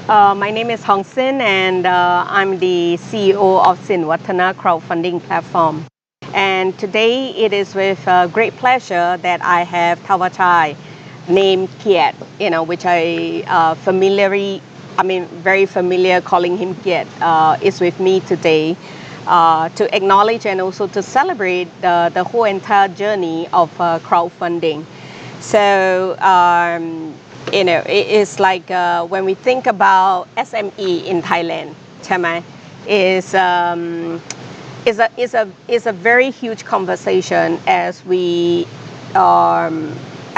My name is Hong Sin, and I'm the CEO of Sinwatana Crowdfunding platform. And today it is with great pleasure that I have Thavatai named Kiet, which very familiar calling him Kiet, is with me today to acknowledge and also to celebrate the whole entire journey of crowdfunding. So, it is like when we think about SME in Thailand, ใช่ไหม is a very huge conversation as we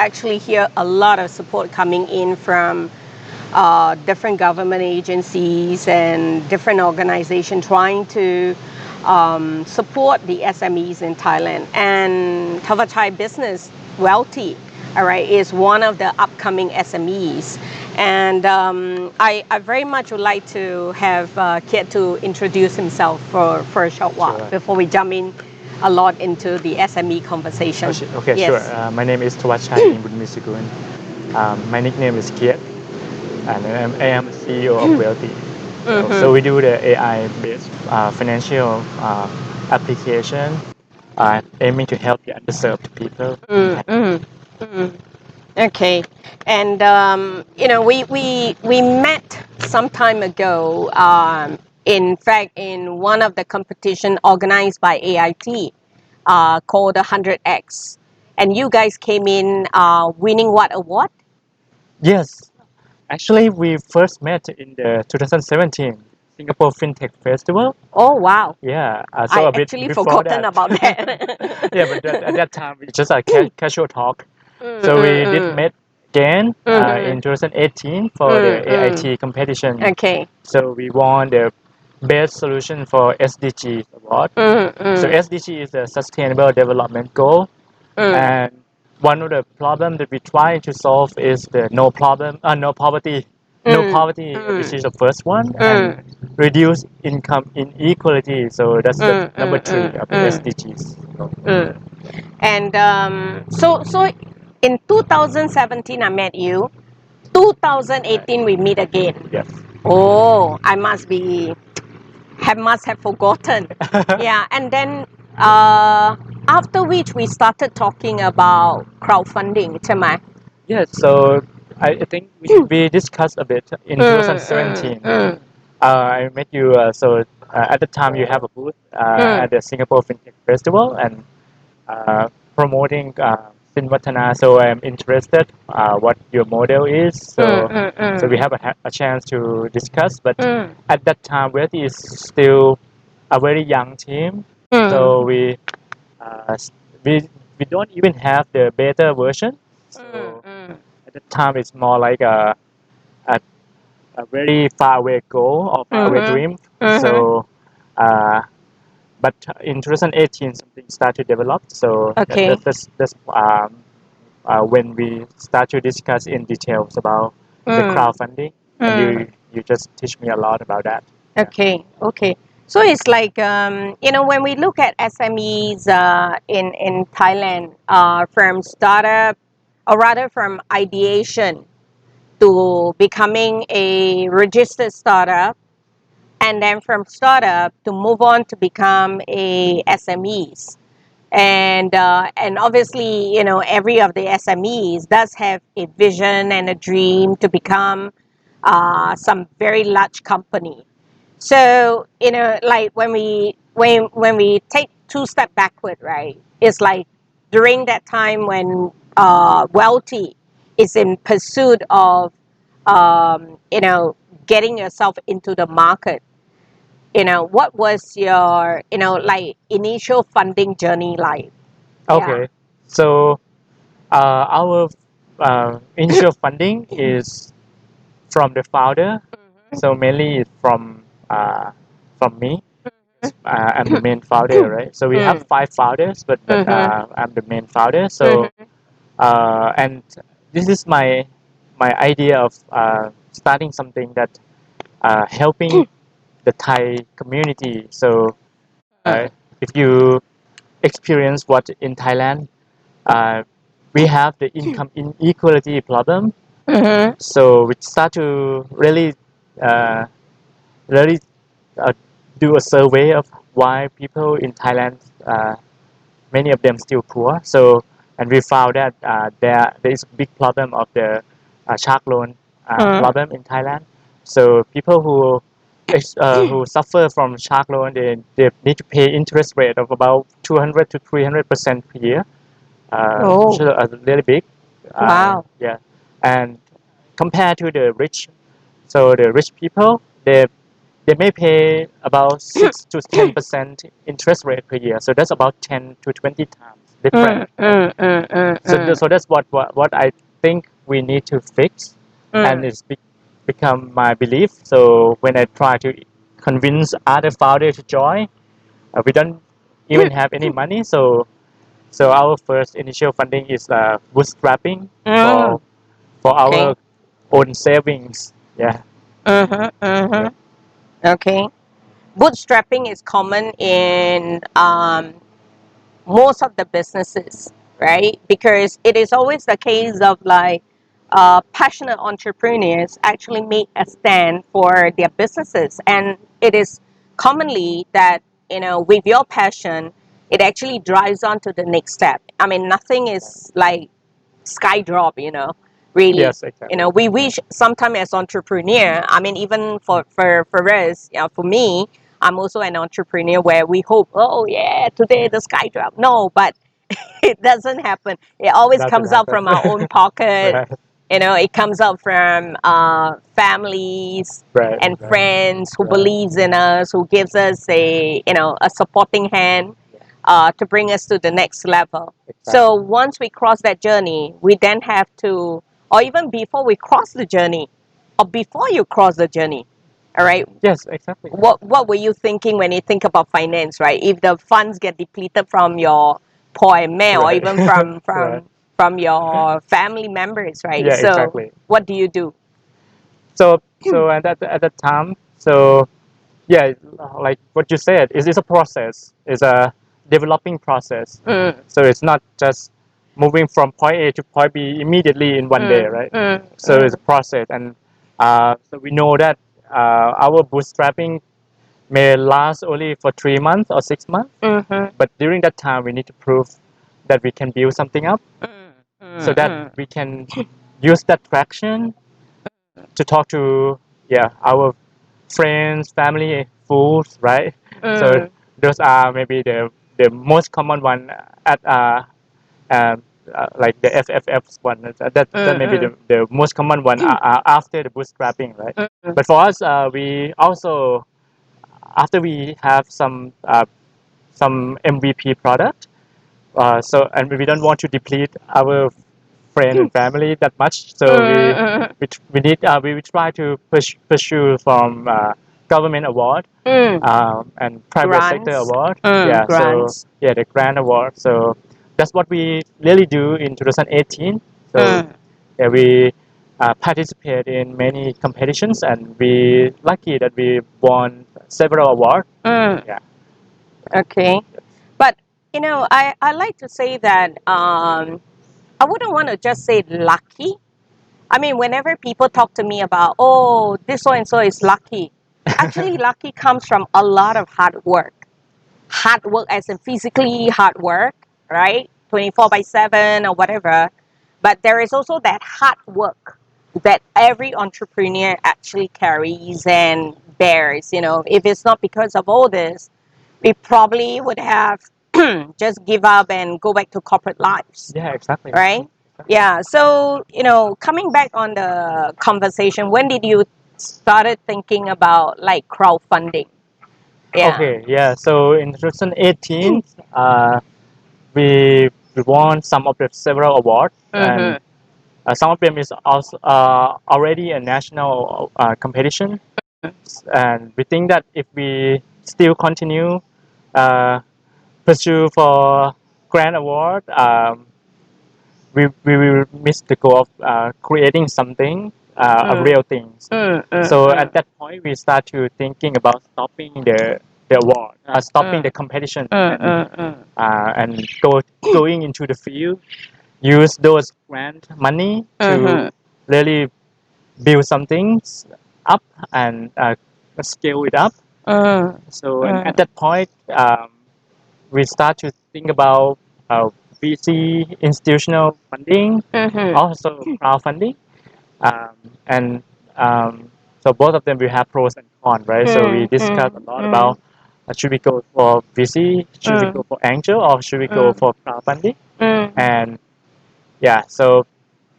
actually hear a lot of support coming in from different government agencies and different organizations trying to support the SMEs in Thailand. And Thavatai business, Wealthi, all right, is one of the upcoming SMEs. And I very much would like to have Kiet to introduce himself for a short while before we jump in a lot into the SME conversation. Okay, yes. Sure. My name is Thavatai Buddhimisikun. My nickname is Kiet, and I am CEO of Wealthi. So we do the AI-based financial application aiming to help the underserved people. Okay, and we met some time ago. In fact, in one of the competition organized by AIT, called the 100X, and you guys came in winning what award? Yes, actually we first met in the 2017 Singapore FinTech Festival. Oh wow! Yeah, so I actually forgotten about that. Yeah, but at that time we just a casual talk. So we did meet again in 2018 for the AIT competition. Okay. So we won the best solution for SDG award. So SDG is the Sustainable Development Goal, and one of the problems that we try to solve is the no poverty, which is the first one, and reduce income inequality. So that's the number 3 of the SDGs. And so in 2017 I met you. 2018 we meet again. Yes. Oh, I must have forgotten. Yeah, and then after which we started talking about crowdfunding, ใช่ไหม Yes, so I think we discussed a bit in 2017. I met you, at the time you have a booth at the Singapore FinTech Festival and promoting Sinwatana. So I'm interested what your model is. So we have a chance to discuss. But at that time, Wealthi is still a very young team. So we don't even have the beta version. So at that time, it's more like a very far away goal or far away dream. So but in 2018 something started to develop. So that's when we start to discuss in details about the crowdfunding, and you just teach me a lot about that. Okay. So it's like when we look at SMEs in Thailand, from startup, or rather from ideation to becoming a registered startup, and then from startup to move on to become a SMEs. And obviously, every of the SMEs does have a vision and a dream to become some very large company. So, like when we take 2 steps backward, right? It's like during that time when Wealthi is in pursuit of getting yourself into the market. What was your initial funding journey like? Okay, so our initial funding is from the founder. So mainly it's from me. I'm the main founder, right? So we have 5 founders, but I'm the main founder. So and this is my idea of starting something that helping the Thai community. So if you experience what in Thailand, we have the income inequality problem. So we start to really uh, really do a survey of why people in Thailand, many of them still poor. So, and we found that there is a big problem of the shark loan problem in Thailand. So people who suffer from shark loan, they need to pay interest rate of about 200 to 300% per year, Oh. which is really big. Wow. Yeah, and compared to the rich, so the rich people, they may pay about 6 to 10% interest rate per year. So that's about 10 to 20 times different. So that's what I think we need to fix, and it's become my belief. So when I try to convince other founders to join, we don't even have any money. So our first initial funding is bootstrapping for Okay. our own savings. Yeah. Okay. Bootstrapping is common in most of the businesses, right? Because it is always the case of like passionate entrepreneurs actually make a stand for their businesses, and it is commonly that with your passion, it actually drives on to the next step. I mean, nothing is like sky drop, really. Yes, exactly. We wish sometimes as entrepreneur, I mean, even for us, for me, I'm also an entrepreneur where we hope, oh yeah, today the sky drop. No, but it doesn't happen. It always Doesn't comes out happen. from our own pocket. Right. It comes out from families Right, and right. friends who Right. believes in us, who gives us a supporting hand to bring us to the next level. Exactly. So once we cross that journey, we then have to, or even before we cross the journey, or before you cross the journey, all right. Yes, exactly. What were you thinking when you think about finance, right? If the funds get depleted from your poor mail, or Right. even from Right. from your family members, right? Yeah, So exactly. what do you do? So at that time, so yeah, like what you said, is a process. It's a developing process. So it's not just moving from point A to point B immediately in one day, right? So it's a process, and so we know that our bootstrapping may last only for 3 months or 6 months, but during that time we need to prove that we can build something up, so that we can use that traction to talk to our friends, family, fools, right? So those are maybe the most common one at like the FFF one. That may be the most common one after the bootstrapping, right? But for us, we also, after we have some MVP product, and we don't want to deplete our friend and family that much. So we need we try to pursue from government award and private sector Grants. award. Grants. So the grant award. So that's what we really do in 2018. So we participate in many competitions, and we lucky that we won several awards. Yeah. Okay. But I like to say that I wouldn't want to just say lucky. I mean, whenever people talk to me about, oh, this so and so is lucky, actually, lucky comes from a lot of hard work. Hard work as in physically hard work, right? 24 by 7 or whatever. But there is also that hard work that every entrepreneur actually carries and bears. If it's not because of all this, we probably would have just give up and go back to corporate lives. Yeah, exactly. Right? Yeah. So, coming back on the conversation, when did you started thinking about like crowdfunding? Yeah. Okay, yeah. So in 2018, we won some of the several awards, and some of them is also already a national competition. And we think that if we still continue pursue for grand award, we will miss the goal of creating something of real things. So at that point, we start to thinking about stopping the award, stopping the competition, and going into the field, use those grant money to really build some things up and scale it up. So and at that point, we start to think about VC institutional funding, also crowdfunding, and so both of them will have pros and cons, right? So we discuss a lot about should we go for VC, should we go for angel, or should we go for crowdfunding? And yeah, so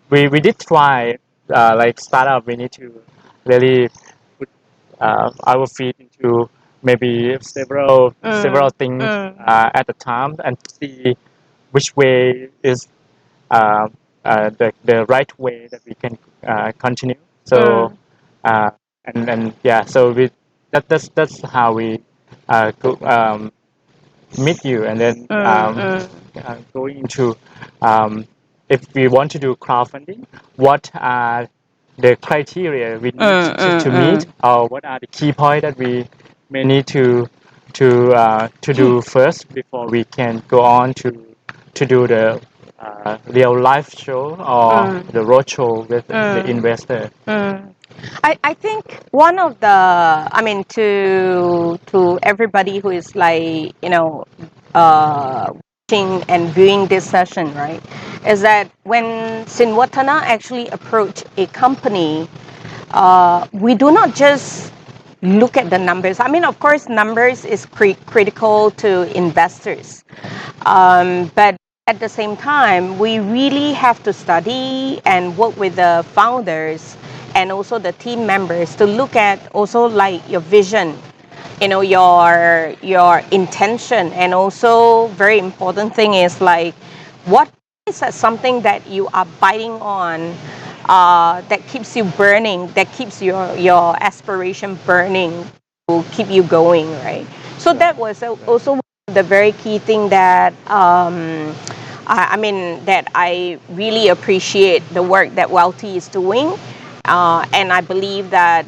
we did try like startup. We need to really put our feet into maybe several things at a time and see which way is the right way that we can continue. So and yeah, so that's how we meet you, and then going into if we want to do crowdfunding, what are the criteria we need to meet, or what are the key points that we may need to do first before we can go on to do the real life show or the road show with the investor. I think one of the I mean to everybody who is like watching and viewing this session, right, is that when Sinwatana actually approached a company, we do not just look at the numbers. I mean, of course, numbers is critical to investors, but at the same time, we really have to study and work with the founders and also the team members to look at also like your vision, your intention, and also very important thing is like what is that something that you are biting on that keeps you burning, that keeps your aspiration burning to keep you going, right? So that was also the very key thing that I mean that I really appreciate the work that Wealthi is doing. And I believe that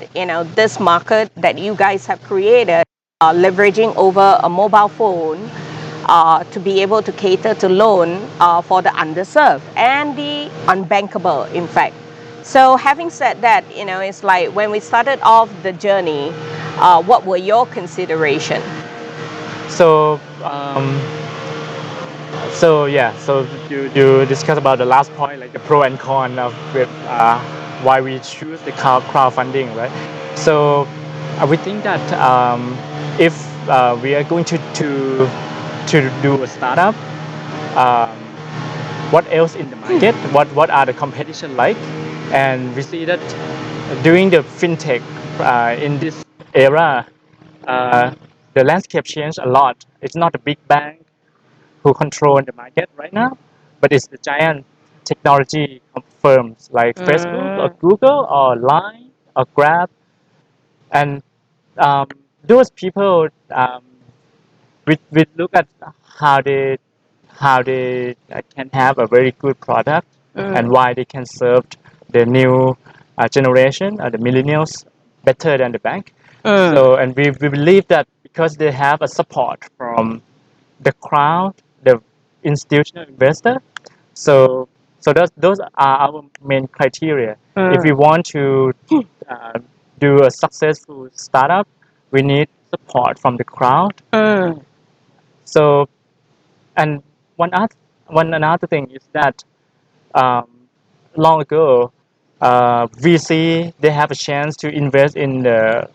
this market that you guys have created, leveraging over a mobile phone to be able to cater to loan for the underserved and the unbankable, in fact. So having said that, it's like when we started off the journey, what were your considerations? So so you discuss about the last point, like the pro and con of with why we choose the crowdfunding, right? So we think that if we are going to do a startup, what else in the market? What are the competition like? And we see that during the fintech in this era, the landscape changed a lot. It's not a big bank who control the market right now, but it's the giant technology firms like Facebook or Google or Line or Grab, and those people we look at how they can have a very good product and why they can serve the new generation the millennials better than the bank. So and we believe that because they have a support from the crowd, the institutional investor. So those are our main criteria. If we want to do a successful startup, we need support from the crowd. So and one another thing is that long ago VC they have a chance to invest in the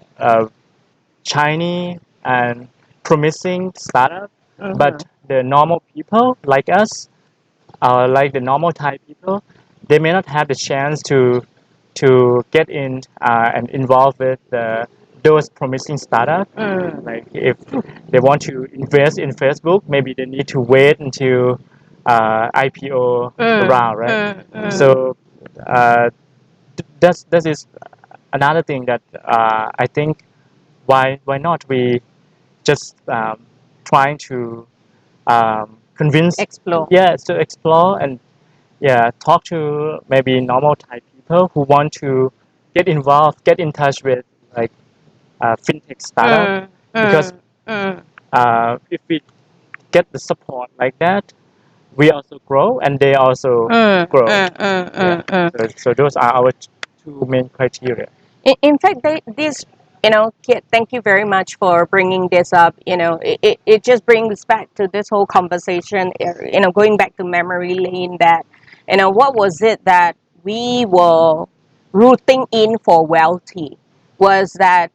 Chinese and promising startup, but the normal people like us, like the normal Thai people, they may not have the chance to get in and involved with those promising startups. Like if they want to invest in Facebook, maybe they need to wait until IPO round, right? So that is another thing that I think why not we just trying to convince Explore. to explore and talk to maybe normal Thai people who want to get involved, get in touch with like fintech startup, because if we get the support like that, we also grow and they also grow. So those are our two main criteria. In fact, this, Kit, thank you very much for bringing this up. It just brings back to this whole conversation, going back to memory lane that, what was it that we were rooting in for Wealthi was that,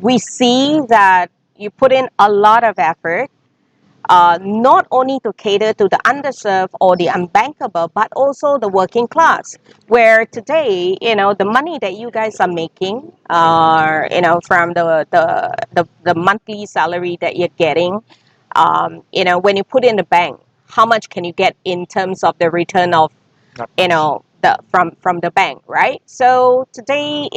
we see that you put in a lot of effort, not only to cater to the underserved or the unbankable, but also the working class. Where today, the money that you guys are making, from the monthly salary that you're getting, when you put in the bank, how much can you get in terms of the return of, from the bank, right? So today,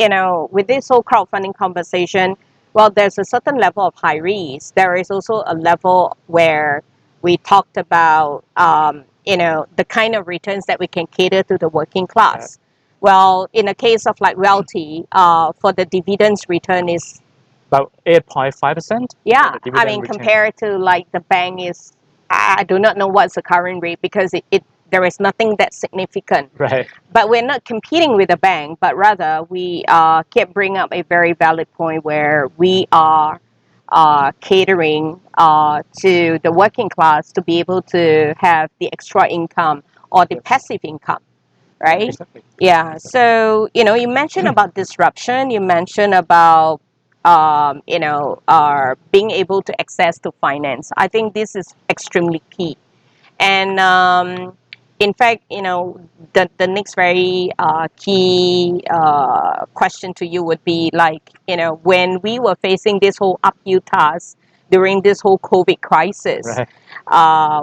with this whole crowdfunding conversation, well, there's a certain level of high risk. There is also a level where we talked about, the kind of returns that we can cater to the working class. Well, in the case of like Wealthi, for the dividends return is about 8.5%. yeah. I mean, compared to like the bank is, I do not know what's the current rate because there is nothing that significant. Right. But we're not competing with the bank, but rather we kept bring up a very valid point where we are catering to the working class to be able to have the extra income or the passive income, right? Exactly. Yeah. So, you mentioned about disruption, you mentioned about being able to access to finance. I think this is extremely key. And in fact, the next very key question to you would be like, when we were facing this whole uphill task during this whole COVID crisis, Right.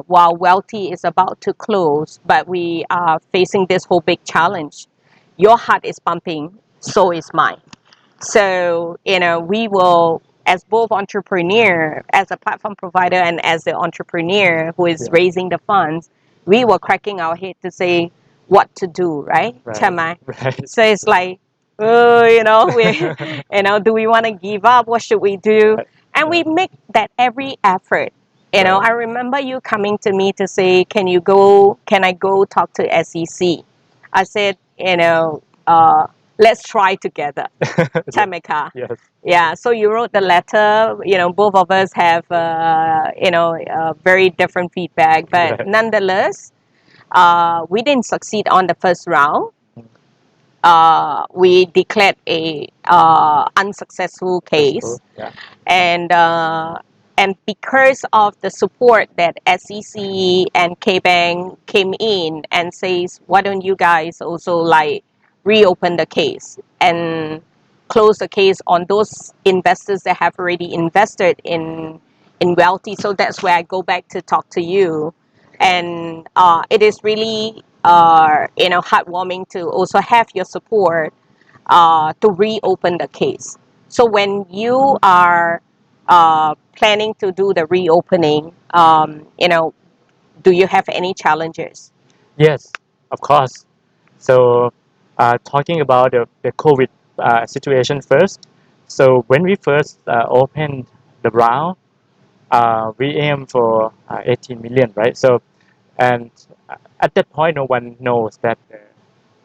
while Wealthi is about to close, but we are facing this whole big challenge, your heart is pumping, so is mine. So, we will, as both entrepreneur, as a platform provider, and as the entrepreneur who is raising the funds, we were cracking our head to say what to do, right? Right. So it's like, oh, do we want to give up? What should we do? And we make that every effort. I remember you coming to me to say, can I go talk to SEC? I said, let's try together. Tamika. Yes. Yeah, so you wrote the letter. Both of us have, very different feedback, but nonetheless, we didn't succeed on the first round. We declared a unsuccessful case, Yeah. And because of the support that SEC and K-Bank came in and says, why don't you guys also like reopen the case and close the case on those investors that have already invested in Wealthi. So that's where I go back to talk to you, and it is really heartwarming to also have your support to reopen the case. So when you are planning to do the reopening, do you have any challenges? Yes, of course. So, talking about the COVID situation first. So, when we first opened the round, we aim for 18 million, right? So, and at that point, no one knows that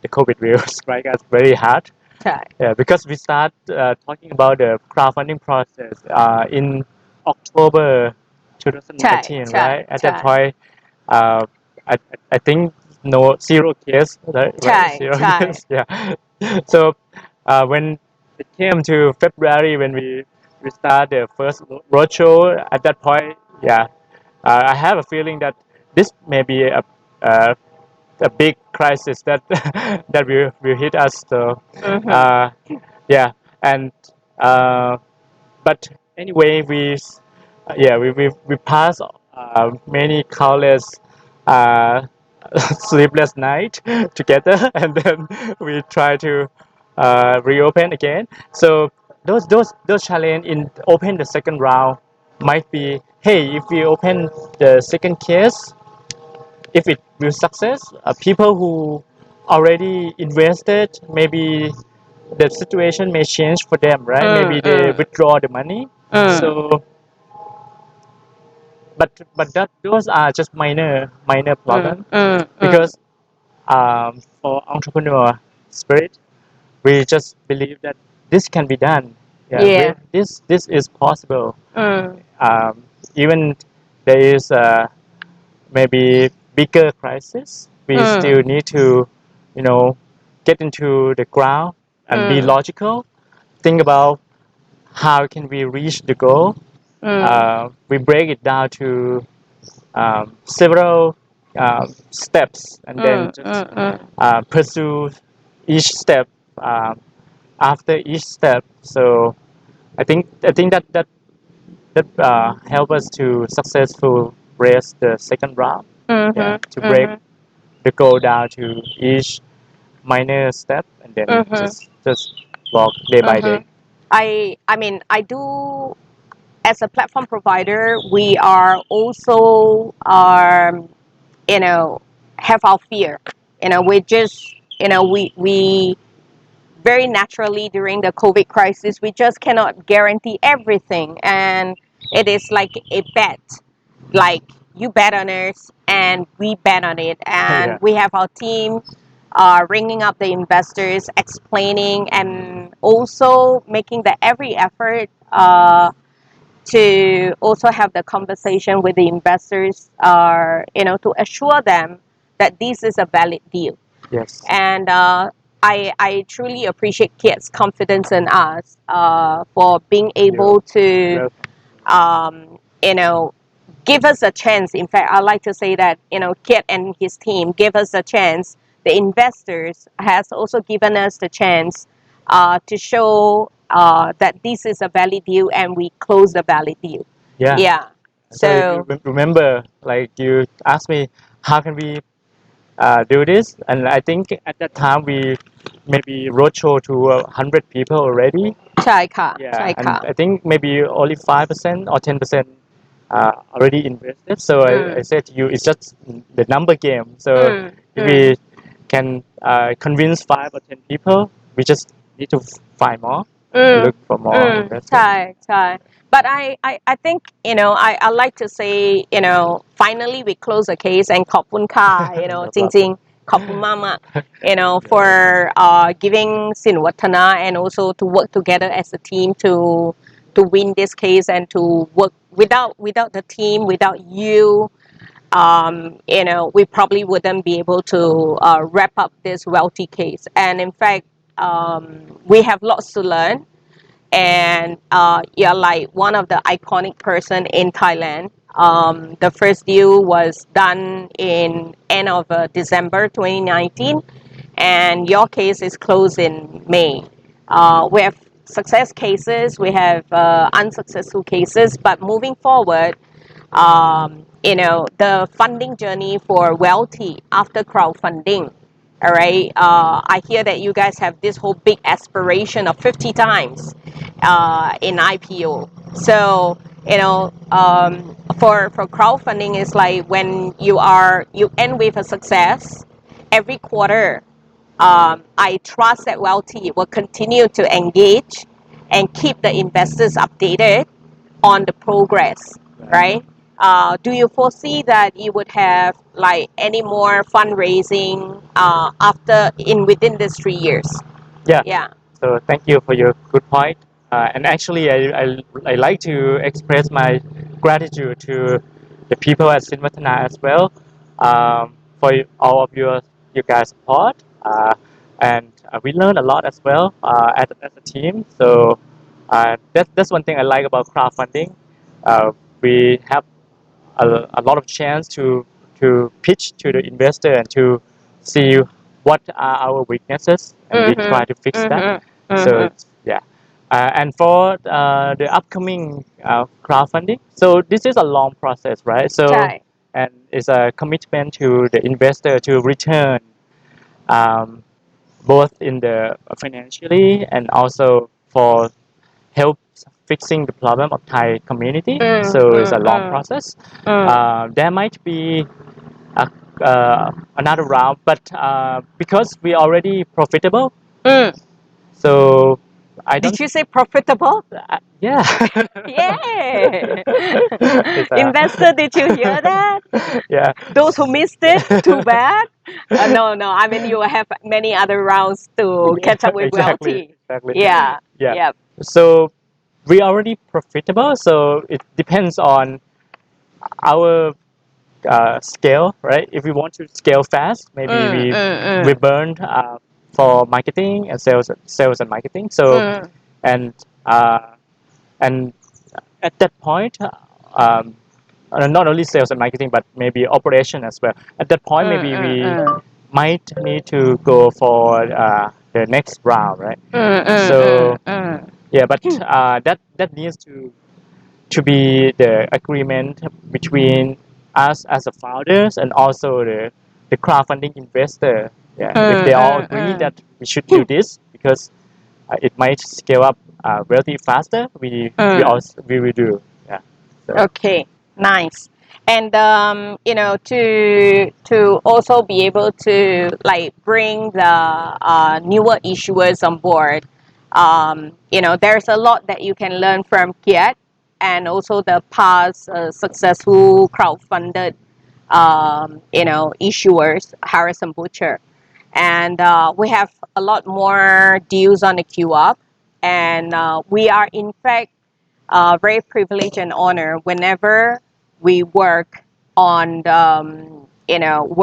the COVID will strike us very hard. Right. Yeah, because we start talking about the crowdfunding process in October 2019, right? At that point, uh, I, I think zero case, right? Zero case, yeah. So when it came to February, when we start the first roadshow, at that point, yeah, I have a feeling that this may be a big crisis that that will hit us. So yeah, and but anyway, we pass many countless uh, sleepless night together, and then we try to reopen again. So those challenge in open the second round might be, hey, if we open the second case, if it will success, people who already invested, maybe the situation may change for them, right? Maybe they withdraw the money. So, but those are just minor problems because for entrepreneur spirit, we just believe that this can be done. Yeah. This is possible. Mm. Even there is maybe bigger crisis. We still need to, get into the ground and be logical. Think about how can we reach the goal. We break it down to several steps and then just pursue each step after each step. So I think that help us to successful race the second round. To break the goal down to each minor step and then just walk day by day. I mean I do as a platform provider we are also have our fear. We just we very naturally during the COVID crisis, we just cannot guarantee everything. And it is like a bet. Like you bet on us and we bet on it. And Yeah. we have our team ringing up the investors, explaining, and also making the every effort to also have the conversation with the investors, to assure them that this is a valid deal. Yes. And I truly appreciate kids' confidence in us for being able to, give us a chance. In fact, I like to say that, Kit and his team give us a chance. The investors has also given us the chance to show that this is a valid deal and we close the valid deal. Yeah. Yeah. So if you remember, like you asked me, how can we do this? And I think at that time we maybe roadshow to 100 people already. ใช่ค่ะ Yeah, ใช่ and ค่ะ I think maybe only 5% or 10% already invested. So I said to you, it's just the number game. So if we can convince 5 or 10 people, we just need to find more, look for more investors. ใช่ใช่ but I think I like to say finally we close the case and ขอบคุณค่ะ จริงๆขอบคุณมากๆfor giving สินวัฒนะ and also to work together as a team to win this case and to work without the team, without you, we probably wouldn't be able to wrap up this Wealthi case. And in fact, we have lots to learn. And you're like one of the iconic person in Thailand. The first deal was done in end of December 2019, and your case is closed in May. We have success cases, we have unsuccessful cases, but moving forward, the funding journey for Wealthi after crowdfunding. All right. I hear that you guys have this whole big aspiration of 50 times in IPO. So, for crowdfunding, it's like when you end with a success every quarter. I trust that Wealthi will continue to engage and keep the investors updated on the progress, right? Do you foresee that you would have like any more fundraising within these 3 years? Yeah. Yeah. So thank you for your good point. And actually, I like to express my gratitude to the people at Sinvatana as well for all of your guys' support. And we learned a lot as well as a team. So that's one thing I like about crowdfunding. We have a lot of chance to pitch to the investor and to see what are our weaknesses and we try to fix that. So yeah. And for the upcoming crowdfunding, so this is a long process, right? So Right. and it's a commitment to the investor to return um, both in the financially and also for help fixing the problem of Thai community. So it's a long process. There might be another round, but because we already profitable, so I don't. Did you say profitable? Yeah. Yeah. It's, Investor, did you hear that? Yeah. Those who missed it, too bad. No, no. I mean, you will have many other rounds to catch up with Wealthi. Exactly. Yeah. Yeah. Yep. So we already profitable. So it depends on our scale, right? If we want to scale fast, maybe we burn for marketing and sales and marketing. So and and at that point, not only sales and marketing, but maybe operation as well. At that point, maybe we might need to go for the next round, right? So yeah, but that needs to be the agreement between us as the founders and also the crowdfunding investor. Yeah, if they all agree that we should do this because it might scale up Wealthi faster, we will do. Yeah. So. Okay, nice. And to also be able to like bring the newer issuers on board, there's a lot that you can learn from Kiat and also the past successful crowdfunded issuers, Harris and Butcher. And we have a lot more deals on the queue up, and we are in fact very privileged and honored whenever we work on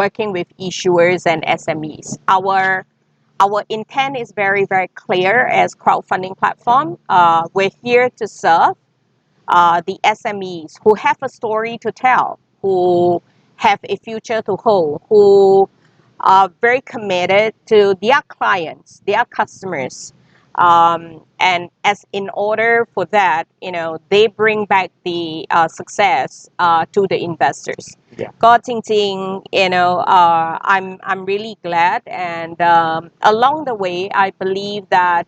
working with issuers and SMEs. Our intent is very, very clear as crowdfunding platform. We're here to serve the SMEs who have a story to tell, who have a future to hold, who are very committed to their clients, their customers. And as in order for that, they bring back the success to the investors. Yeah. ก็จริงๆI'm really glad, and along the way I believe that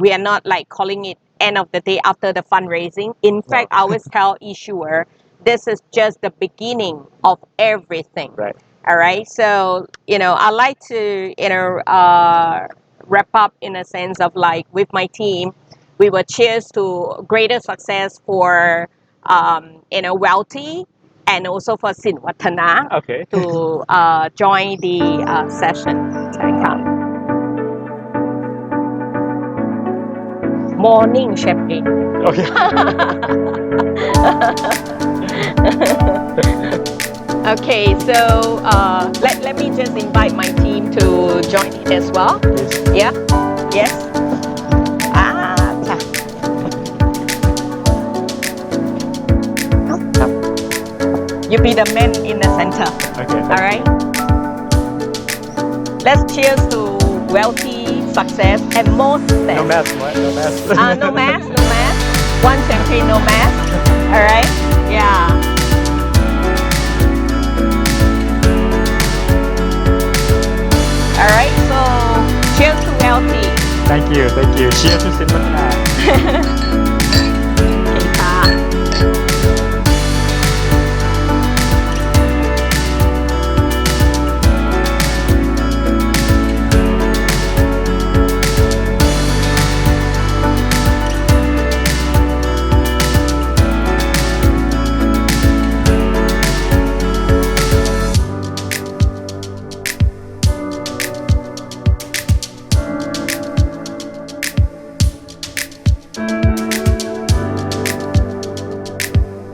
we are not like calling it end of the day after the fundraising. In fact, I always tell issuer this is just the beginning of everything. Right. All right. So I like to wrap up in a sense of like with my team, we will cheers to greater success for Wealthi and also for Sin Wattana Okay. to join the session. ใช่ค่ะ Morning champagne. Okay. Okay, so let me just invite my team to join in as well. Yeah? Yes? Yeah. You be the man in the center. Okay. All right? Let's cheers to Wealthi, success, and more success. No mask, right? No mask. No mask, no mask. One champagne, no mask. All right? Yeah. All right, so cheers to Wealthi. Thank you. Cheers to Sin Wattana.